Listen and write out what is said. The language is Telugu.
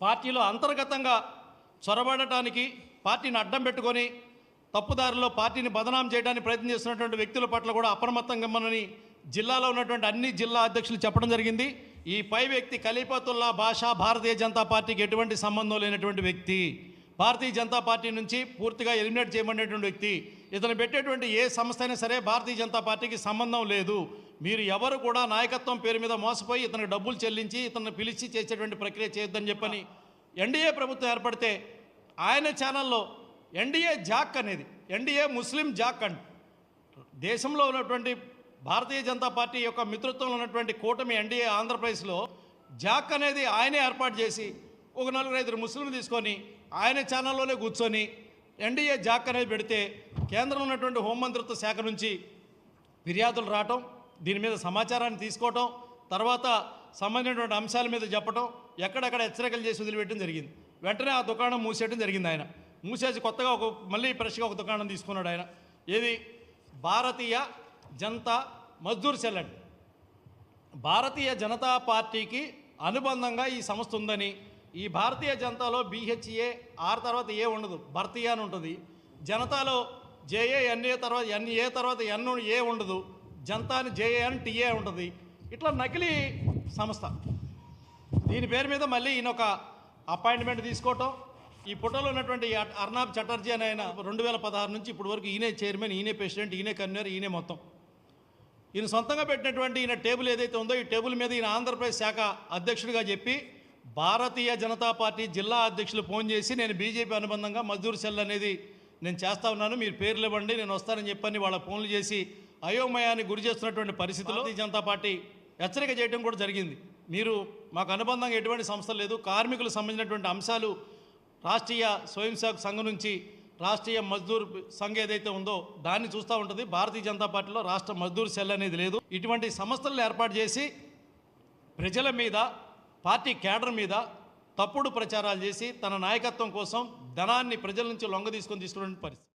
పార్టీలో అంతర్గతంగా చొరబడటానికి పార్టీని అడ్డం పెట్టుకొని తప్పుదారిలో పార్టీని బదనాం చేయడానికి ప్రయత్నం చేస్తున్నటువంటి వ్యక్తుల పట్ల కూడా అప్రమత్తంగా మనని జిల్లాలో ఉన్నటువంటి అన్ని జిల్లా అధ్యక్షులు చెప్పడం జరిగింది. ఈ పై వ్యక్తి ఖలీఫతుల్లా బాషా భారతీయ జనతా పార్టీకి ఎటువంటి సంబంధం లేనటువంటి వ్యక్తి, భారతీయ జనతా పార్టీ నుంచి పూర్తిగా ఎలిమినేట్ చేయబడినటువంటి వ్యక్తి. ఇతను పెట్టేటువంటి ఏ సంస్థ అయినా సరే భారతీయ జనతా పార్టీకి సంబంధం లేదు. మీరు ఎవరు కూడా నాయకత్వం పేరు మీద మోసపోయి ఇతనికి డబ్బులు చెల్లించి ఇతన్ని పిలిచి చేసేటువంటి ప్రక్రియ చేయొద్దని చెప్పని ఎన్డీఏ ప్రభుత్వం ఏర్పడితే ఆయన ఛానల్లో ఎన్డీఏ జాక్ అనేది ఎన్డీఏ ముస్లిం జాక్ అండ్ దేశంలో ఉన్నటువంటి భారతీయ జనతా పార్టీ యొక్క మిత్రత్వంలో ఉన్నటువంటి కూటమి ఎన్డీఏ ఆంధ్రప్రదేశ్లో జాక్ అనేది ఆయనే ఏర్పాటు చేసి ఒక 4-5 ముస్లింలు తీసుకొని ఆయన ఛానల్లోనే కూర్చొని ఎన్డీఏ జాక్ అనేది పెడితే కేంద్రంలో ఉన్నటువంటి హోంమంత్రిత్వ శాఖ నుంచి ఫిర్యాదులు రావటం, దీని మీద సమాచారాన్ని తీసుకోవటం, తర్వాత సంబంధించినటువంటి అంశాల మీద చెప్పటం, ఎక్కడెక్కడ హెచ్చరికలు చేసి వదిలిపెట్టడం జరిగింది. వెంటనే ఆ దుకాణం మూసేయడం జరిగింది. ఆయన మూసేసి కొత్తగా మళ్ళీ ఫ్రెష్గా ఒక దుకాణం తీసుకున్నాడు. ఆయన ఏది భారతీయ జనతా మజ్దూర్ సెల్ అండి. భారతీయ జనతా పార్టీకి అనుబంధంగా ఈ సంస్థ ఉందని, ఈ భారతీయ జనతాలో BHA ఆర్ తర్వాత ఏ ఉండదు, భర్తీయ అని ఉంటుంది. జనతాలో JANA తర్వాత NA తర్వాత NA ఉండదు, జనతా అని JANTA ఉంటుంది. ఇట్లా నకిలీ సంస్థ. దీని పేరు మీద మళ్ళీ ఈయన ఒక అపాయింట్మెంట్ తీసుకోవటం. ఈ ఫోటోలో ఉన్నటువంటి అర్నాబ్ చటర్జీ అని ఆయన 2016 నుంచి ఇప్పటి వరకు ఈయనే చైర్మన్, ఈయనే ప్రెసిడెంట్, ఈయనే కన్వీనర్, ఈయనే మొత్తం. ఈయన సొంతంగా పెట్టినటువంటి ఈయన టేబుల్ ఏదైతే ఉందో ఈ టేబుల్ మీద ఈయన ఆంధ్రప్రదేశ్ శాఖ అధ్యక్షుడిగా చెప్పి భారతీయ జనతా పార్టీ జిల్లా అధ్యక్షులు ఫోన్ చేసి నేను బీజేపీ అనుబంధంగా మజ్దూర్ సెల్ అనేది నేను చేస్తా ఉన్నాను, మీరు పేర్లు ఇవ్వండి, నేను వస్తానని చెప్పని వాళ్ళ ఫోన్లు చేసి అయోమయానికి గురి చేస్తున్నటువంటి పరిస్థితుల్లో భారతీయ జనతా పార్టీ హెచ్చరిక చేయడం కూడా జరిగింది. మీరు మాకు అనుబంధంగా ఎటువంటి సంస్థ లేదు, కార్మికులకు సంబంధించినటువంటి అంశాలు రాష్ట్రీయ స్వయం సేవక్ సంఘం నుంచి రాష్ట్రీయ మజ్దూర్ సంఘ్ ఏదైతే ఉందో దాన్ని చూస్తూ ఉంటుంది. భారతీయ జనతా పార్టీలో రాష్ట్ర మజ్దూర్ సెల్ అనేది లేదు. ఇటువంటి సంస్థలను ఏర్పాటు చేసి ప్రజల మీద, పార్టీ కేడర్ మీద తప్పుడు ప్రచారాలు చేసి తన నాయకత్వం కోసం ధనాన్ని ప్రజల నుంచి లొంగ తీసుకునే పరిస్థితి.